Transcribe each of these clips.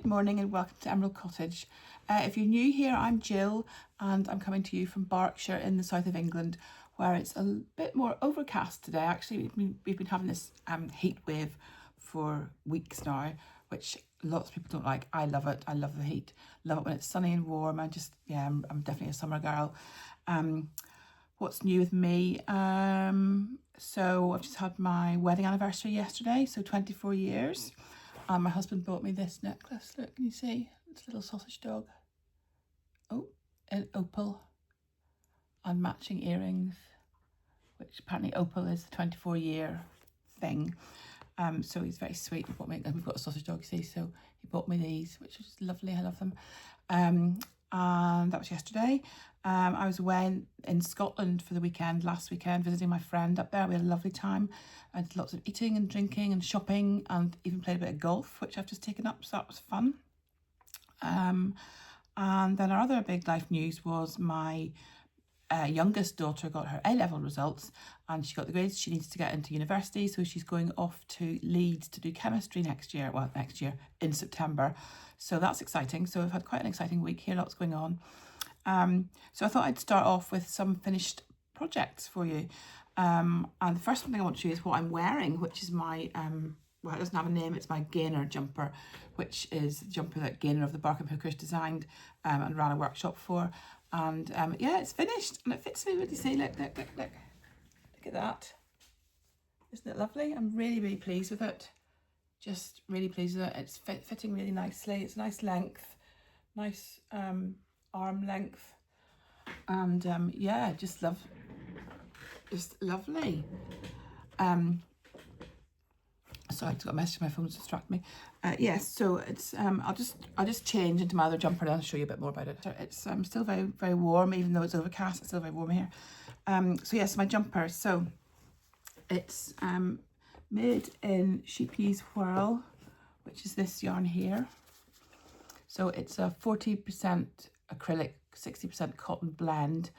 morning and welcome to Emerald Cottage. If you're new here, I'm Jill and I'm coming to you from Berkshire in the south of England, where it's a bit more overcast today. Actually, we've been having this heat wave for weeks now, which lots of people don't like. I love it. I love the heat. Love it when it's sunny and warm. I'm definitely a summer girl. What's new with me? So I've just had my wedding anniversary yesterday, so 24 years. My husband bought me this necklace. Look, can you see? It's a little sausage dog. Oh, an opal. And matching earrings, which apparently opal is the 24-year thing. So he's very sweet. He bought me, and we've got a sausage dog, you see, so he bought me these, which is lovely. I love them. And that was yesterday. I was away in Scotland for the weekend, last weekend, visiting my friend up there. We had a lovely time. I did lots of eating and drinking and shopping and even played a bit of golf, which I've just taken up, so that was fun. And then our other big life news was my youngest daughter got her A-level results and she got the grades she needs to get into university, so she's going off to Leeds to do chemistry next year in September, so that's exciting. So we've had quite an exciting week here, lots going on. So I thought I'd start off with some finished projects for you, and the first thing I want to show you is what I'm wearing, which is my well, it doesn't have a name, it's my Gaynor jumper, which is the jumper that Gaynor of the Bark and Hookers designed and ran a workshop for. And yeah, it's finished and it fits me. What do you say? Look at that. Isn't it lovely? I'm really pleased with it. Just really pleased with it. It's fitting really nicely. It's a nice length, nice arm length, and yeah, just lovely. Sorry, I just got a message on my phone to distract me. Yes, so it's I'll just change into my other jumper and I'll show you a bit more about it. It's still very warm, even though it's overcast. It's still very warm here. So yes, my jumper. So it's made in Sheep Peas Whirl, which is this yarn here. So it's a 40% acrylic, 60% cotton blend.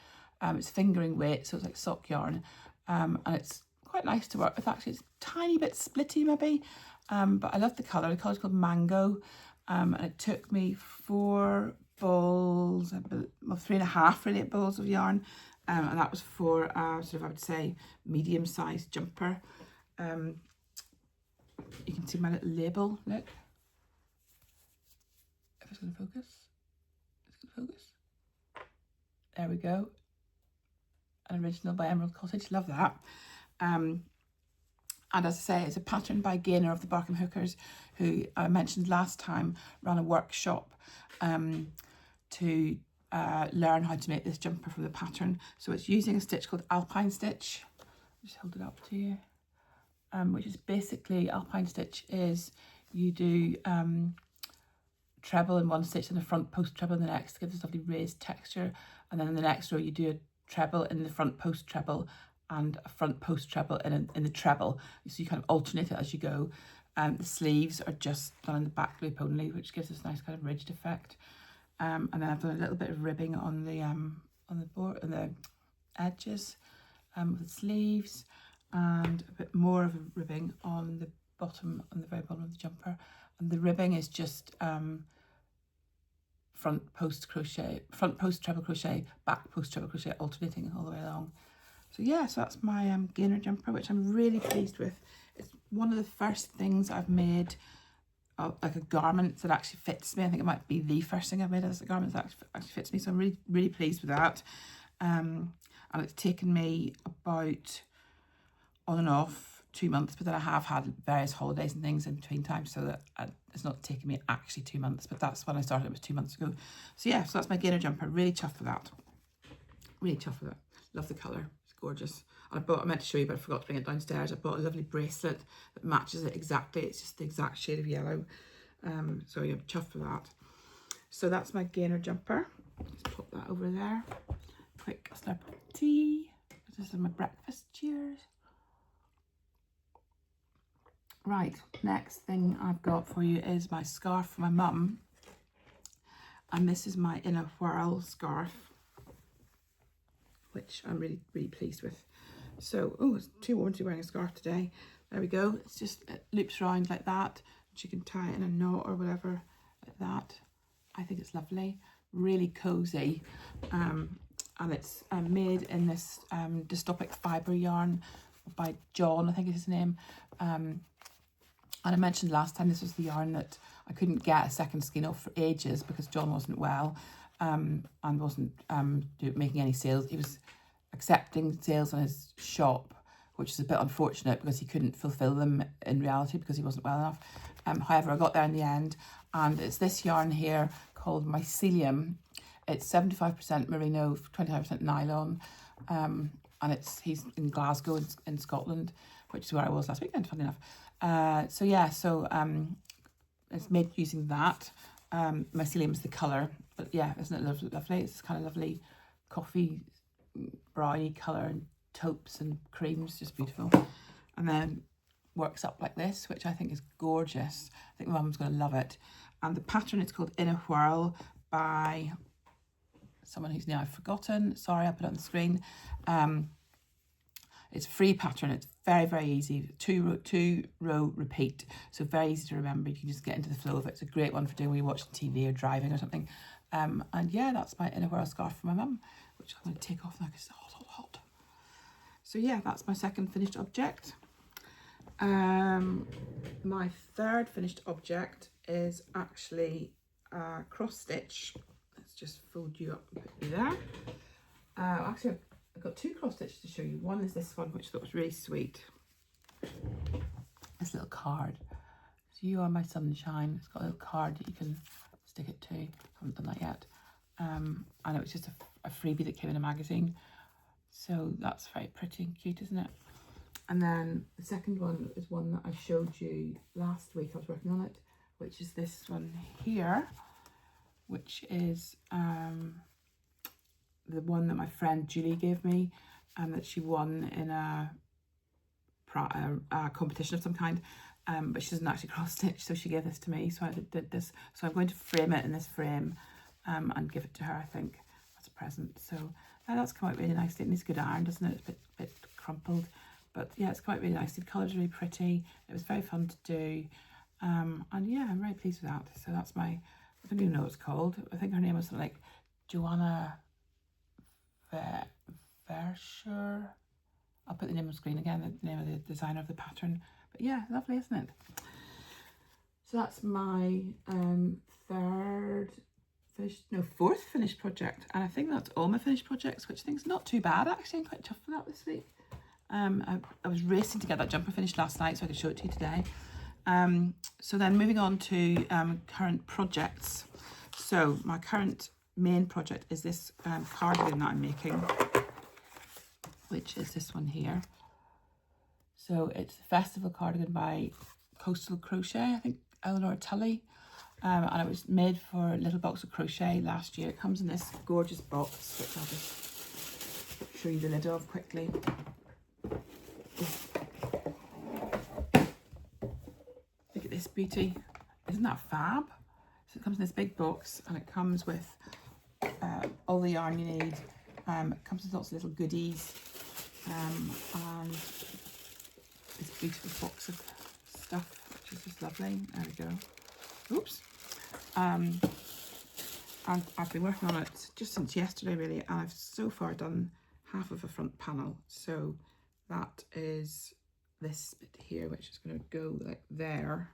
It's fingering weight, so it's like sock yarn, and it's quite nice to work with. Actually, it's a tiny bit splitty maybe, but I love the colour. The colour's called Mango, and it took me 4 balls, well 3.5 really balls of yarn, and that was for sort of, I would say, medium-sized jumper. You can see my little label, look. If it's going to focus. It's going to focus. There we go. An original by Emerald Cottage, love that. And as I say, it's a pattern by Gaynor of the Bark and Hookers, who I mentioned last time ran a workshop to learn how to make this jumper from the pattern. So it's using a stitch called Alpine Stitch. I'll just hold it up to you. Which is basically, Alpine Stitch is you do treble in one stitch and the front post treble in the next to give this lovely raised texture, and then in the next row you do a treble in the front post treble and a front post treble in the treble, so you kind of alternate it as you go. The sleeves are just done in the back loop only, which gives this nice kind of ridged effect. And then I've done a little bit of ribbing on the board, on the edges of the sleeves, and a bit more of a ribbing on the bottom, on the very bottom of the jumper. And the ribbing is just front post treble crochet, back post treble crochet, alternating all the way along. So yeah, so that's my Gaynor jumper, which I'm really pleased with. It's one of the first things I've made, like a garment that actually fits me. I think it might be the first thing I've made as a garment that actually fits me. So I'm really pleased with that. And it's taken me about on and off 2 months, but then I have had various holidays and things in between times, so that it's not taken me actually 2 months, but that's when I started. It was 2 months ago. So yeah, so that's my Gaynor jumper. Really chuffed with that. Really chuffed with it. Love the colour. Gorgeous. I meant to show you, but I forgot to bring it downstairs. I bought a lovely bracelet that matches it exactly. It's just the exact shade of yellow. So yeah, chuffed for that. So that's my Gaynor jumper. Just pop that over there. Quick slurp of tea. This is my breakfast. Cheers. Right, next thing I've got for you is my scarf for my mum. And this is my Inner Whirl scarf, which I'm really pleased with. So, oh, it's too warm to be wearing a scarf today. There we go. It's just, it loops around like that. She can tie it in a knot or whatever. like that. I think it's lovely, really cozy, and it's made in this dystopic fibre yarn by John, I think is his name. And I mentioned last time this was the yarn that I couldn't get a second skein of for ages because John wasn't well, and wasn't making any sales. He was accepting sales on his shop, which is a bit unfortunate because he couldn't fulfill them in reality because he wasn't well enough. However, I got there in the end, and it's this yarn here called Mycelium. It's 75% merino, 25% nylon, and he's in Glasgow in Scotland, which is where I was last weekend, funny enough. So yeah, it's made using that. Mycelium is the colour, but yeah, isn't it lovely? It's kind of lovely coffee browny colour and taupes and creams, just beautiful. And then works up like this, which I think is gorgeous. I think my mum's going to love it. And the pattern is called In a Whirl by someone whose name I've forgotten. Sorry, I'll put it on the screen. It's a free pattern. It's very, very easy. Two row repeat. So very easy to remember. You can just get into the flow of it. It's a great one for doing when you're watching TV or driving or something. And yeah, that's my In a Whirl scarf for my mum, which I'm going to take off now because it's hot. So yeah, that's my second finished object. My third finished object is actually a cross stitch. Let's just fold you up and put you there. Actually, I've got two cross stitches to show you. One is this one, which I thought was really sweet. This little card. So you are my sunshine. It's got a little card that you can stick it to. I haven't done that yet. And it was just a freebie that came in a magazine. So that's very pretty and cute, isn't it? And then the second one is one that I showed you last week. I was working on it, which is this one here, which is the one that my friend Julie gave me, and that she won in a competition of some kind. But she doesn't actually cross stitch, so she gave this to me. So I did this. So I'm going to frame it in this frame and give it to her, I think, as a present. So that's come out really nicely. It needs good iron, doesn't it? It's a bit crumpled. But yeah, it's come out really nicely. The colours are really pretty. It was very fun to do. And yeah, I'm very pleased with that. So that's my, I don't even know what it's called. I think her name was something like Joanna Verscher. I'll put the name on the screen again, the name of the designer of the pattern. But yeah, lovely, isn't it? So that's my fourth finished project. And I think that's all my finished projects, which I think is not too bad, actually. I'm quite chuffed with that this week. I was racing to get that jumper finished last night so I could show it to you today. So then moving on to current projects. So my current main project is this cardigan that I'm making, which is this one here. So it's the Festival Cardigan by Coastal Crochet, I think Eleanor Tully. And it was made for Little Box of Crochet last year. It comes in this gorgeous box, which I'll just show you the lid of quickly. Look at this beauty. Isn't that fab? So it comes in this big box, and it comes with all the yarn you need. It comes with lots of little goodies, and this beautiful box of stuff, which is just lovely. There we go. Oops. And I've been working on it just since yesterday, really, and I've so far done half of a front panel. So that is this bit here, which is going to go like there,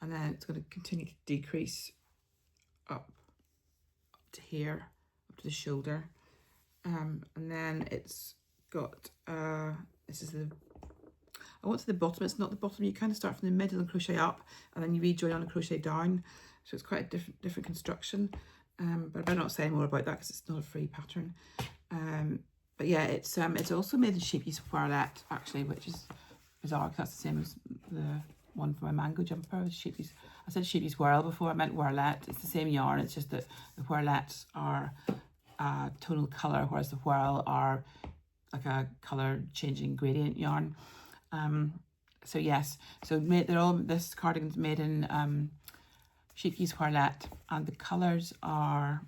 and then it's going to continue to decrease up to here, up to the shoulder, and then it's got this is the, I want to the bottom. It's not the bottom. You kind of start from the middle and crochet up, and then you rejoin on a crochet down. So it's quite a different construction. But I better not say more about that because it's not a free pattern. But yeah, it's also made in sheepy's Whirlette, actually, which is bizarre because that's the same as the one for my mango jumper. Sheepy's, I said sheepy's whirl before, I meant Whirlette. It's the same yarn. It's just that the Whirlettes are tonal colour, whereas the whirl are like a colour changing gradient yarn. So yes, so they're all, this cardigan's made in sheepy's Whirlette, and the colours are,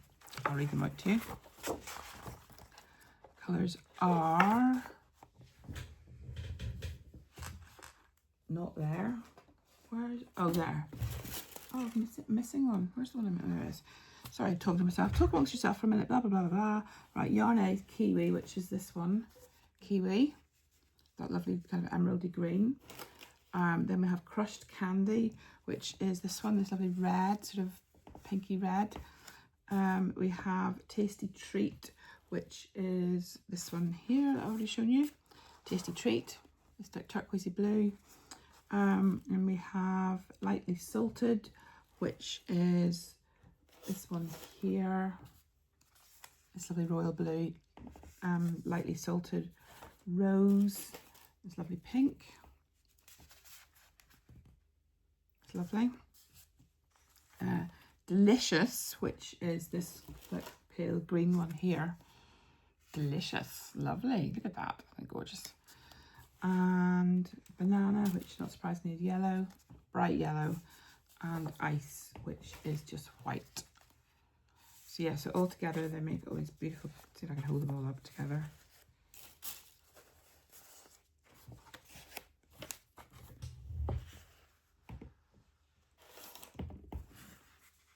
I'll read them out to you. Colours are not there. Where's, oh, there. Oh, I'm missing one. Where's the one? There it is. Sorry, talking to myself. Talk amongst yourself for a minute. Blah, blah, blah, blah, blah. Right, Yarn A Kiwi, which is this one. Kiwi. That lovely kind of emeraldy green. Then we have Crushed Candy, which is this one, this lovely red, sort of pinky red. We have Tasty Treat, which is this one here that I've already shown you. Tasty Treat. It's like turquoisey blue. And we have Lightly Salted, which is this one here. This lovely royal blue. Lightly Salted Rose. This lovely pink. It's lovely. Delicious, which is this like pale green one here. Delicious, lovely. Look at that, gorgeous. And Banana, which not surprisingly is yellow, bright yellow, and Ice, which is just white. So yeah, so all together they make all these beautiful. See if I can hold them all up together.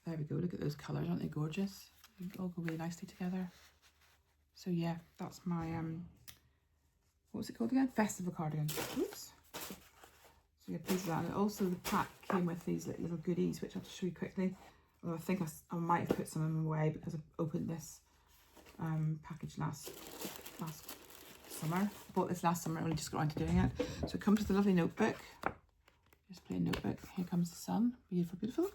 There we go, look at those colours, aren't they gorgeous? They all go really nicely together. So yeah, that's my, what was it called again? Festival cardigan. Oops. So yeah, pieces of that. And also the pack came with these little goodies, which I'll just show you quickly. Although I think I might have put some of them away because I opened this package last summer. I bought this last summer, I only just got around to doing it. So it comes with a lovely notebook. Just plain notebook. Here comes the sun. Beautiful, beautiful.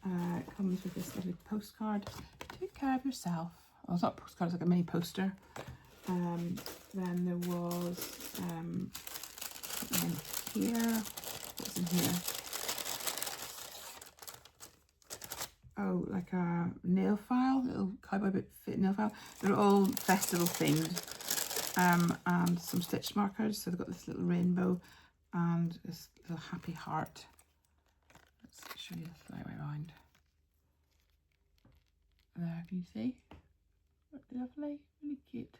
It comes with this lovely postcard. Take care of yourself. Oh, it's not a postcard, it's like a mini poster. Then there was something in here. What's in here? Oh, like a nail file, little cowboy boot fit nail file. They're all festival themed. And some stitch markers. So they've got this little rainbow and this little happy heart. Let's show you this right way around. There, can you see? Lovely, really cute.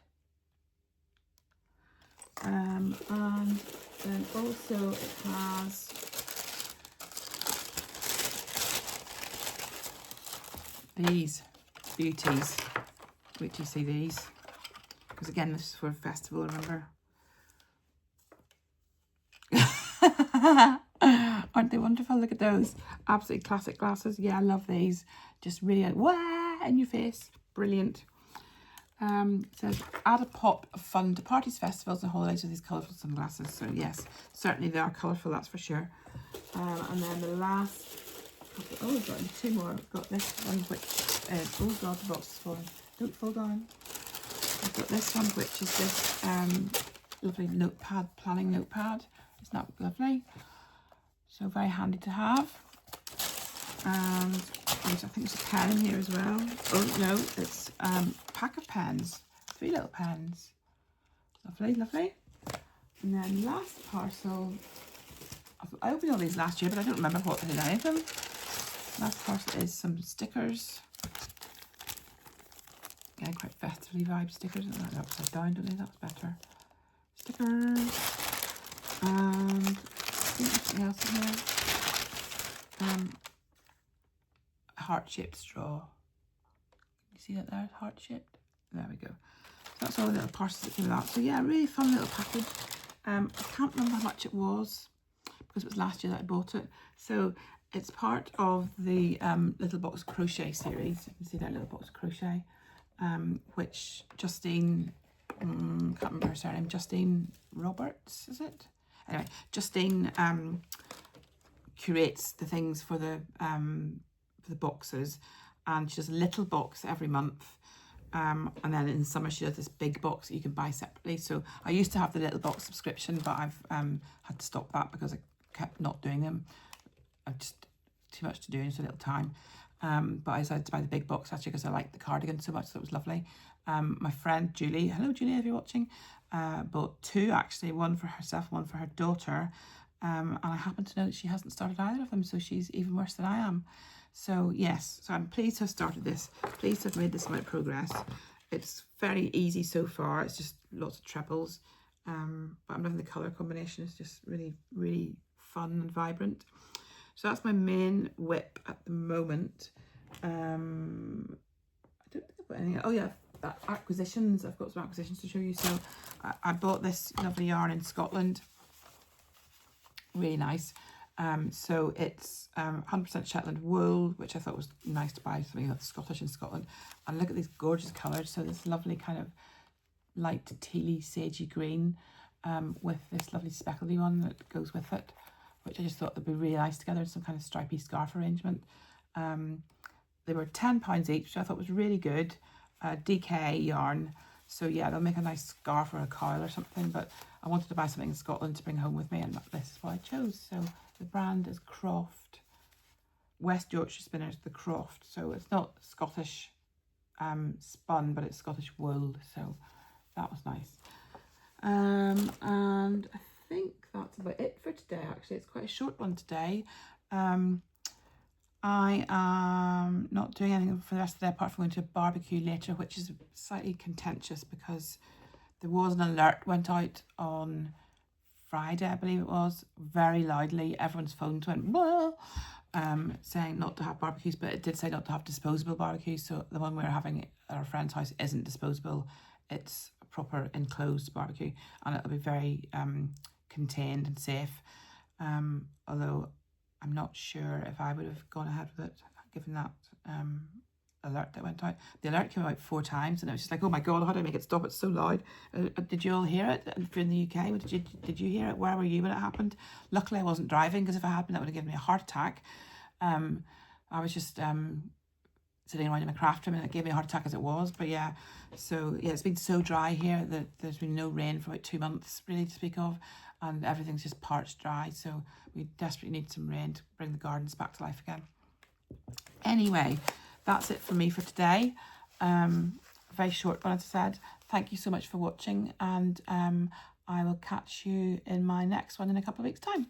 And then also it has these beauties. Wait till you see these. Because again, this is for a festival, remember? Aren't they wonderful? Look at those. Absolutely classic glasses. Yeah, I love these. Just really like, wah, in your face. Brilliant. It says, add a pop of fun to parties, festivals and holidays with these colourful sunglasses. So yes, certainly they are colourful, that's for sure. And then the last couple, oh, we've got two more. I've got this one, which is, oh god, the box is falling. Don't fall down. I've got this one, which is this lovely notepad, planning notepad. Isn't that lovely? So very handy to have. And I think there's a pen in here as well. Oh no, it's a pack of pens. 3 little pens. Lovely, lovely. And then last parcel. I opened all these last year, but I don't remember what did any of them. Last parcel is some stickers. Again, quite festively vibe stickers. They're upside down, don't they? That's better. Stickers. And I think something else in here. Heart-shaped straw. You see that there? Heart-shaped. There we go. So that's all the little parcels that came out. So yeah, really fun little package. I can't remember how much it was because it was last year that I bought it. So it's part of the Little Box Crochet series. You can see that Little Box Crochet, which Justine, can't remember her surname, Justine Roberts, is it? Anyway, Justine curates the things for the boxes, and she does a little box every month, and then in summer she does this big box that you can buy separately. So I used to have the little box subscription, but I've had to stop that because I kept not doing them. I've just too much to do and so little time. But I decided to buy the big box actually because I liked the cardigan so much, so it was lovely. My friend Julie, hello Julie if you're watching, bought 2 actually, one for herself, one for her daughter, and I happen to know that she hasn't started either of them, so she's even worse than I am. So yes, so I'm pleased to have started this, pleased to have made this amount of progress. It's very easy so far, it's just lots of trebles, but I'm loving the colour combination. It's just really, really fun and vibrant. So that's my main whip at the moment. I don't think I've got anything. Oh yeah, that acquisitions. I've got some acquisitions to show you. So I bought this lovely yarn in Scotland. Really nice. So it's 100% Shetland wool, which I thought was nice to buy something that's Scottish in Scotland. And look at these gorgeous colours. So this lovely kind of light tealy sagey green with this lovely speckledy one that goes with it, which I just thought they'd be really nice together in some kind of stripy scarf arrangement. They were £10 each, which I thought was really good. DK yarn. So yeah, they'll make a nice scarf or a cowl or something, but I wanted to buy something in Scotland to bring home with me, and this is what I chose. So the brand is Croft. West Yorkshire Spinners, the Croft. So it's not Scottish spun, but it's Scottish wool. So that was nice. And I think that's about it for today, actually. It's quite a short one today. I am not doing anything for the rest of the day apart from going to a barbecue later, which is slightly contentious because there was an alert went out on Friday, I believe it was, very loudly. Everyone's phones went blah, saying not to have barbecues, but it did say not to have disposable barbecues. So the one we're having at our friend's house isn't disposable. It's a proper enclosed barbecue, and it'll be very contained and safe. Although I'm not sure if I would have gone ahead with it, given that alert that went out. The alert came out 4 times, and it was just like, oh my God, how do I make it stop? It's so loud. Did you all hear it? If you're in the UK, did you hear it? Where were you when it happened? Luckily, I wasn't driving, because if I had been, that would have given me a heart attack. I was just sitting around in my craft room, and it gave me a heart attack as it was. But yeah, so yeah, it's been so dry here that there's been no rain for about 2 months, really, to speak of. And everything's just parched dry, so we desperately need some rain to bring the gardens back to life again. Anyway, that's it for me for today. Very short one, as I said. Thank you so much for watching, and I will catch you in my next one in a couple of weeks' time.